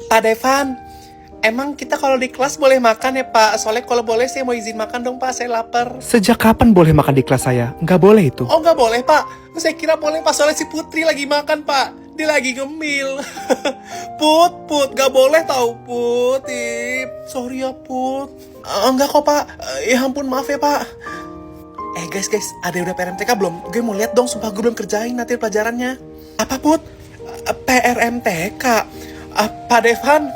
Pak Devan, emang kita kalau di kelas boleh makan ya Pak? Soalnya kalau boleh saya mau izin makan dong Pak, saya lapar. Sejak kapan boleh makan di kelas saya? Nggak boleh itu. Oh nggak boleh Pak, saya kira boleh Pak, soalnya si Putri lagi makan Pak. Dia lagi ngemil. Put, nggak boleh tau Put. Sorry ya Put. Enggak kok Pak, ya ampun maaf ya Pak. Guys, ada yang udah PRMTK belum? Gue mau lihat dong, sumpah gue belum kerjain nanti pelajarannya. Apa Put? PRMTK? Pak Devan,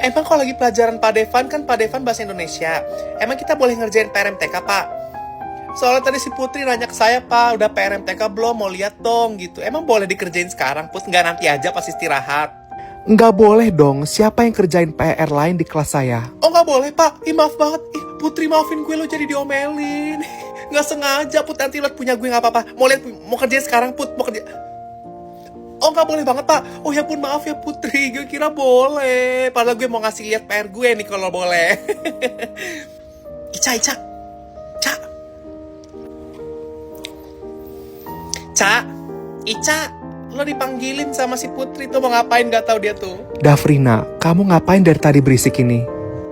emang kalau lagi pelajaran Pak Devan kan Pak Devan bahasa Indonesia. Emang kita boleh ngerjain PRMTK Pak? Soalnya tadi si Putri nanya ke saya Pak, udah PRMTK belum? Mau lihat dong gitu. Emang boleh dikerjain sekarang Put? Nggak nanti aja pas istirahat? Nggak boleh dong, siapa yang kerjain PR lain di kelas saya? Oh nggak boleh Pak, maaf banget. Putri maafin gue, lo jadi diomelin. Nggak sengaja Put, nanti lihat punya gue nggak apa-apa. Mau kerjain sekarang Put, mau kerja. Oh nggak boleh banget Pak. Oh ya pun maaf ya Putri, gue kira boleh. Padahal gue mau ngasih lihat PR gue nih kalau boleh. Ica. Ica, lo dipanggilin sama si Putri tuh, mau ngapain gak tahu dia tuh. Dafrina, kamu ngapain dari tadi berisik ini?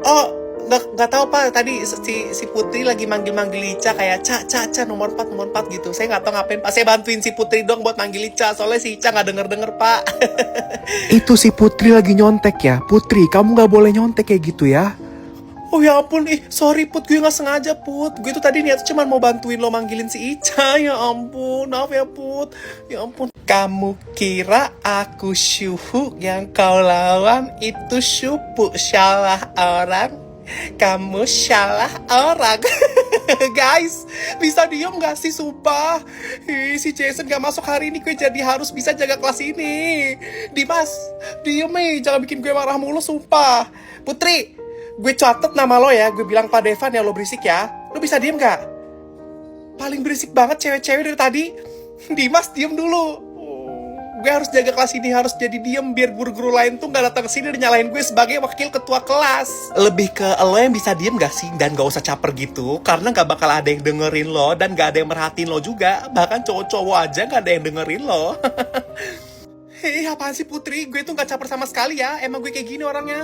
Oh, nggak tahu Pak, tadi si Putri lagi manggil Ica kayak Ca nomor 4 gitu. Saya nggak tahu ngapain Pak. Saya bantuin si Putri dong buat manggil Ica, soalnya si Ica nggak denger Pak. Itu si Putri lagi nyontek ya? Putri, kamu nggak boleh nyontek kayak gitu ya? Oh ya ampun, sorry Put, gue gak sengaja Put. Gue tuh tadi niat cuma mau bantuin lo manggilin si Ica. Ya ampun, maaf ya Put. Ya ampun. Kamu kira aku syuhu, yang kau lawan itu syupu. Salah orang, kamu salah orang. Guys, bisa diem gak sih sumpah? Si Jason gak masuk hari ini, gue jadi harus bisa jaga kelas ini. Dimas, diem jangan bikin gue marah mulu sumpah. Putri, gue catet nama lo ya, gue bilang Pak Devan ya, lo berisik ya. Lo bisa diem gak? Paling berisik banget cewek-cewek dari tadi. Dimas, diem dulu. Gue harus jaga kelas ini, harus jadi diem biar guru-guru lain tuh gak datang ke sini dan nyalahin gue sebagai wakil ketua kelas. Lebih ke lo yang bisa diem gak sih? Dan gak usah caper gitu, karena gak bakal ada yang dengerin lo dan gak ada yang merhatiin lo juga. Bahkan cowok-cowok aja gak ada yang dengerin lo. Hei, apaan sih Putri? Gue tuh gak caper sama sekali ya. Emang gue kayak gini orangnya.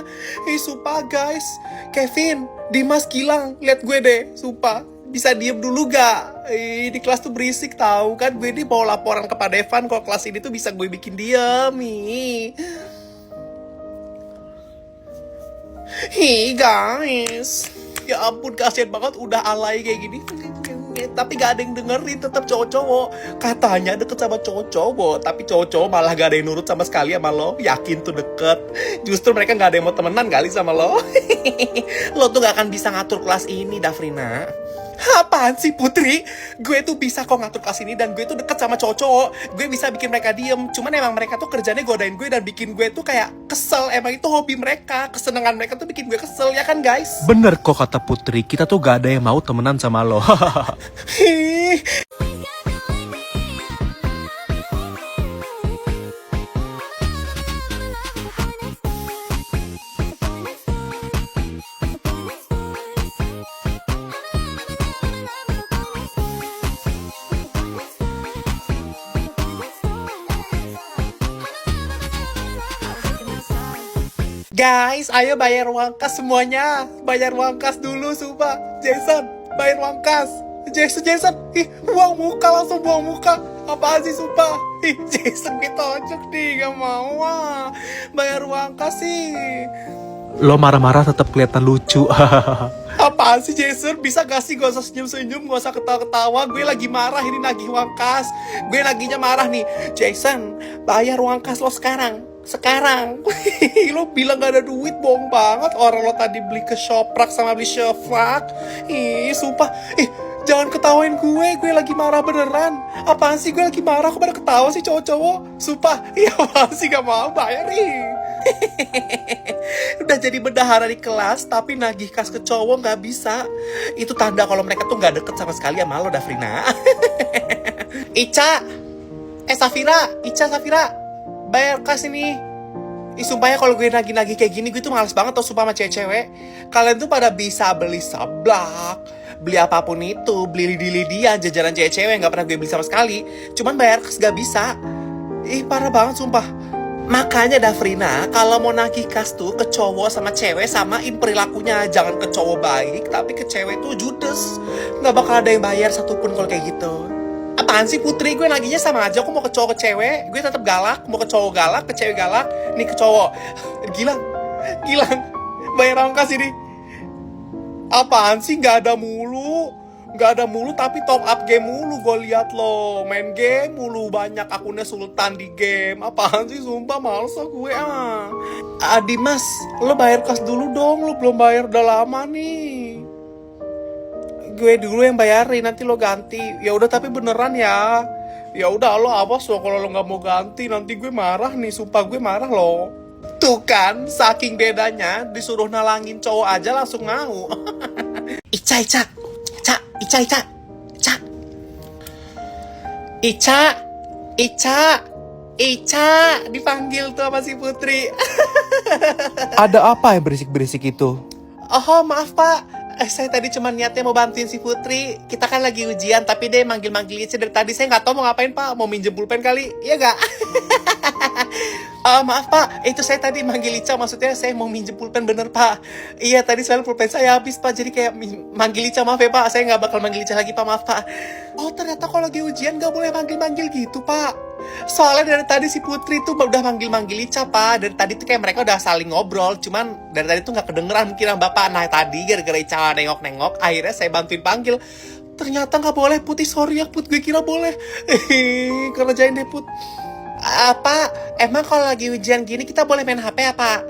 Sumpah guys. Kevin, Dimas, Gilang, lihat gue deh. Sumpah, bisa diem dulu gak? Di kelas tuh berisik tahu kan. Gue nih mau laporan ke Pak Devan kalau kelas ini tuh bisa gue bikin diem. Guys. Ya ampun, kasihan banget udah alay kayak gini. Tapi gak ada yang dengerin, tetap cowok-cowok. Katanya deket sama cowok-cowok, tapi cowok-cowok malah gak ada yang nurut sama sekali sama lo. Yakin tuh deket. Justru mereka gak ada yang mau temenan kali sama lo. Lo tuh gak akan bisa ngatur kelas ini, Dafrina. Apaan sih Putri? Gue tuh bisa kok ngatur kelas ini, dan gue tuh deket sama cowok-cowok. Gue bisa bikin mereka diem. Cuman emang mereka tuh kerjanya godain gue dan bikin gue tuh kayak kesel. Emang itu hobi mereka. Kesenangan mereka tuh bikin gue kesel, ya kan guys? Bener kok kata Putri, kita tuh gak ada yang mau temenan sama lo. Guys, ayo bayar uang kas semuanya. Bayar uang kas dulu, sumpah. Jason, bayar uang kas. Jason. Buang muka, langsung buang muka. Apaan sih, sumpah? Jason ditonjok nih, gak mau bayar uang kas sih. Lo marah-marah tetap kelihatan lucu. Apaan sih Jason? Bisa gak sih gak usah senyum-senyum, gak usah ketawa-ketawa. Gue lagi marah, ini nagih uang kas. Gue laginya marah nih. Jason, bayar uang kas lo sekarang. Lo bilang gak ada duit, bohong banget. Orang lo tadi beli ke Shoprak sama beli Shoprak. Sumpah. Jangan ketawain gue lagi marah beneran. Apaan sih, gue lagi marah, kok pada ketawa sih cowok-cowok? Sumpah, apaan sih, gak mau bayar Udah jadi bendahara di kelas, tapi nagih kas ke cowok gak bisa. Itu tanda kalau mereka tuh gak deket sama sekali sama lo, Dafrina. Ica, Safira, bayar kas ini. Sumpah ya, kalau gue nagih-nagih kayak gini, gue tuh males banget tau sumpah sama cewek-cewek. Kalian tuh pada bisa beli sablak, beli apapun itu, beli lidi-lidian, jajanan cewek-cewek yang gak pernah gue beli sama sekali. Cuman bayar kas gak bisa. Parah banget sumpah. Makanya Dafrina, kalau mau nagih kas tuh ke cowok sama cewek samain perilakunya. Jangan ke cowok baik, tapi ke cewek tuh judes. Nggak bakal ada yang bayar satupun kalau kayak gitu. Apaan sih Putri? Gue nagihnya sama aja. Aku mau ke cowok ke cewek, gue tetap galak. Mau ke cowok galak, ke cewek galak. Nih ke cowok. Gilang, Gilang, bayar ongkos ini. Apaan sih? Nggak ada mulu. Nggak ada mulu tapi top up game mulu. Gue liat lo main game mulu, banyak akunnya Sultan di game. Apaan sih, sumpah males gue Dimas, lo bayar kas dulu dong. Lo belum bayar udah lama nih. Gue dulu yang bayarin, nanti lo ganti. Ya udah tapi beneran ya. Ya udah lo awas lo kalau lo nggak mau ganti, nanti gue marah nih. Sumpah gue marah lo. Tuh kan, saking bedanya, disuruh nalangin cowok aja langsung mau. Ica, Ica, Ica, Ica, Ica, Ica, Ica, Ica, Ica, dipanggil tuh sama si Putri. Ada apa yang berisik-berisik itu? Oh maaf pak, saya tadi cuma niatnya mau bantuin si Putri. Kita kan lagi ujian, tapi dia manggil-manggil Ica dari tadi. Saya nggak tahu mau ngapain pak, mau minjem pulpen kali, iya nggak? Maaf pak, itu saya tadi manggil Ica, maksudnya saya mau minjem pulpen bener pak. Iya tadi soalnya pulpen saya habis pak, jadi kayak manggil Ica, maaf ya pak. Saya nggak bakal manggil Ica lagi pak, maaf pak. Oh ternyata kalau lagi ujian nggak boleh manggil-manggil gitu pak. Soalnya dari tadi si Putri tuh udah manggil-manggil Ica pak. Dari tadi tuh kayak mereka udah saling ngobrol, cuman dari tadi tuh nggak kedengeran mungkin sama bapak. Nah tadi gara-gara Ica nengok-nengok, akhirnya saya bantuin panggil. Ternyata nggak boleh Putih, sorry ya Put, gue kira boleh. Kerjain deh Put. Apa? Emang kalau lagi ujian gini kita boleh main HP apa?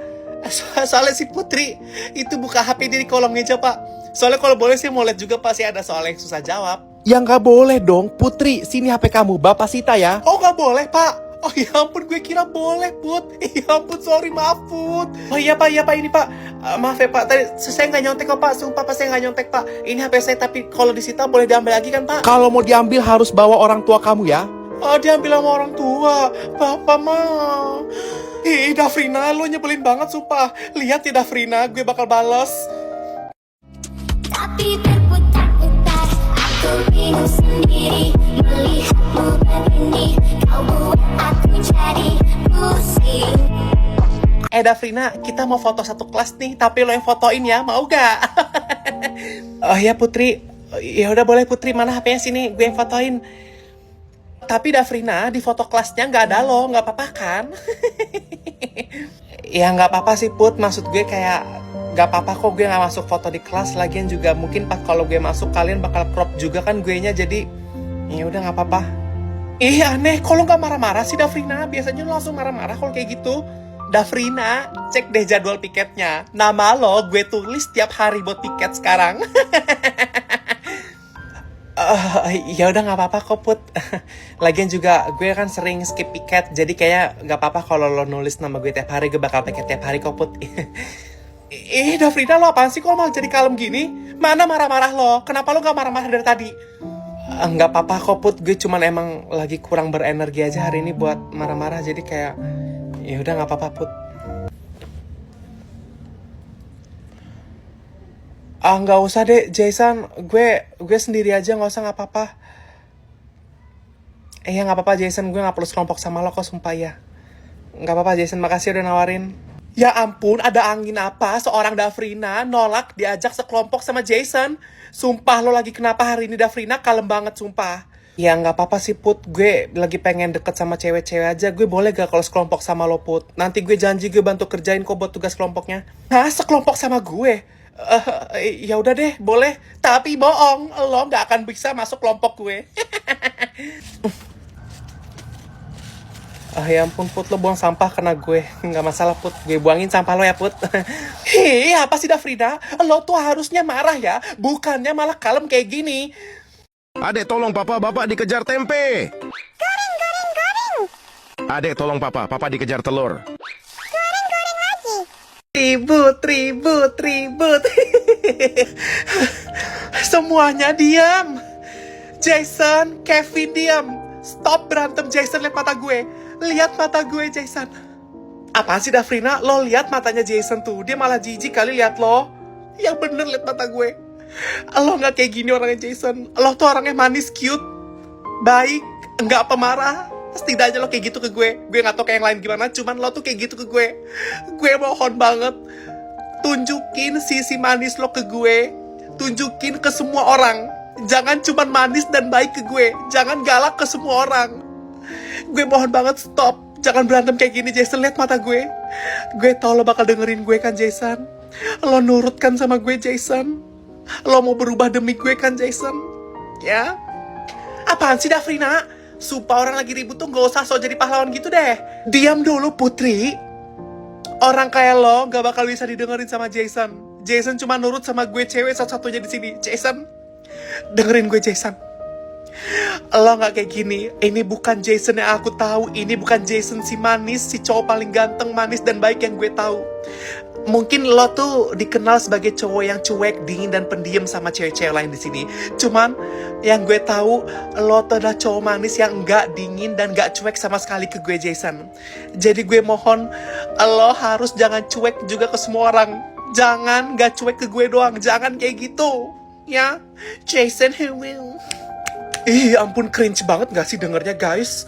Soalnya si Putri itu buka HP dia di kolong meja pak. Soalnya kalau boleh sih mau lihat juga pak, sih ada soal yang susah jawab. Ya nggak boleh dong, Putri. Sini HP kamu, Bapak Sita ya. Oh nggak boleh pak? Oh ya ampun, gue kira boleh Put. Ya ampun, sorry, maaf Put. Oh iya pak ini pak. Maaf ya pak, tadi saya nggak nyontek kok pak. Sumpah pak saya nggak nyontek pak. Ini HP saya, tapi kalau disita boleh diambil lagi kan pak? Kalau mau diambil harus bawa orang tua kamu ya. Oh diambil sama orang tua. Bapak mah. Ih Dafrina, lo nyebelin banget sumpah. Lihat ya Dafrina, gue bakal bales. Tapi terputar-putar, aku bingung sendiri melihatmu begini. Kau buat aku jadi pusing. Dafrina, kita mau foto satu kelas nih, tapi lo yang fotoin ya, mau gak? Oh ya Putri, ya udah boleh Putri, mana HP-nya sini, gue yang fotoin. Tapi Dafrina, di foto kelasnya nggak ada lo, nggak apa-apa kan? Ya nggak apa-apa sih Put, maksud gue kayak nggak apa-apa kok gue nggak masuk foto di kelas. Lagian juga mungkin pas kalau gue masuk kalian bakal crop juga kan gue nya, jadi ya udah nggak apa-apa. Ih aneh, kalau nggak marah-marah sih Dafrina, biasanya lo langsung marah-marah kalau kayak gitu. Dafrina, cek deh jadwal piketnya. Nama lo gue tulis tiap hari buat piket sekarang. Ya udah nggak apa-apa kok Put. Lagian juga gue kan sering skip piket, jadi kayak nggak apa-apa kalau lo nulis nama gue tiap hari. Gue bakal piket tiap hari kok Put. Dafrina, lo apaan sih kok malah jadi kalem gini? Mana marah-marah lo? Kenapa lo nggak marah-marah dari tadi? Nggak apa-apa kok Put, gue cuman emang lagi kurang berenergi aja hari ini buat marah-marah, jadi kayak ya udah nggak apa-apa Put. Nggak usah deh Jason, gue sendiri aja, nggak usah, nggak apa-apa. Ya nggak apa-apa Jason, gue nggak perlu sekelompok sama lo kok, sumpah ya. Nggak apa-apa Jason, makasih udah nawarin. Ya ampun, ada angin apa seorang Dafrina nolak diajak sekelompok sama Jason? Sumpah lo lagi kenapa hari ini Dafrina, kalem banget sumpah. Ya nggak apa-apa sih Put, gue lagi pengen deket sama cewek-cewek aja. Gue boleh gak kalau sekelompok sama lo Put? Nanti gue janji gue bantu kerjain kok buat tugas kelompoknya. Hah, sekelompok sama gue? Ya udah deh, boleh. Tapi bohong, lo nggak akan bisa masuk kelompok gue. Ya ampun Put, lo buang sampah kena gue. Nggak masalah Put, gue buangin sampah lo ya Put. Hei, apa sih Dafrina? Lo tuh harusnya marah ya, bukannya malah kalem kayak gini. Adek tolong papa, bapak dikejar tempe. Goreng, goreng, goreng. Adek tolong papa, papa dikejar telur. Goreng, goreng lagi. Ribut. Semuanya diam. Jason, Kevin diam. Stop berantem Jason, lihat mata gue. Lihat mata gue Jason. Apaan sih Dafrina? Lo lihat matanya Jason tuh, dia malah jijik kali lihat lo. Yang bener lihat mata gue. Lo nggak kayak gini orangnya Jason. Lo tuh orangnya manis, cute, baik, nggak pemarah. Setidaknya lo kayak gitu ke gue. Gue gak tau kayak yang lain gimana, cuman lo tuh kayak gitu ke gue. Gue mohon banget, tunjukin sisi manis lo ke gue. Tunjukin ke semua orang. Jangan cuman manis dan baik ke gue. Jangan galak ke semua orang. Gue mohon banget, stop. Jangan berantem kayak gini, Jason. Lihat mata gue. Gue tau lo bakal dengerin gue kan, Jason. Lo nurut kan sama gue, Jason. Lo mau berubah demi gue kan, Jason. Ya. Apaan sih, Dafrina? Sumpah orang lagi ribut tuh gak usah sok jadi pahlawan gitu deh. Diam dulu, Putri. Orang kayak lo gak bakal bisa didengerin sama Jason. Jason cuma nurut sama gue, cewek satu-satunya di sini. Jason, dengerin gue, Jason. Lo gak kayak gini. Ini bukan Jason yang aku tahu. Ini bukan Jason si manis, si cowok paling ganteng, manis dan baik yang gue tahu. Mungkin lo tuh dikenal sebagai cowok yang cuek, dingin dan pendiam sama cewek-cewek lain di sini. Cuman yang gue tahu, lo tuh adalah cowok manis yang gak dingin dan gak cuek sama sekali ke gue, Jason. Jadi gue mohon, lo harus jangan cuek juga ke semua orang. Jangan gak cuek ke gue doang. Jangan kayak gitu. Ya, Jason who will. Ih, ampun, cringe banget gak sih dengernya, guys?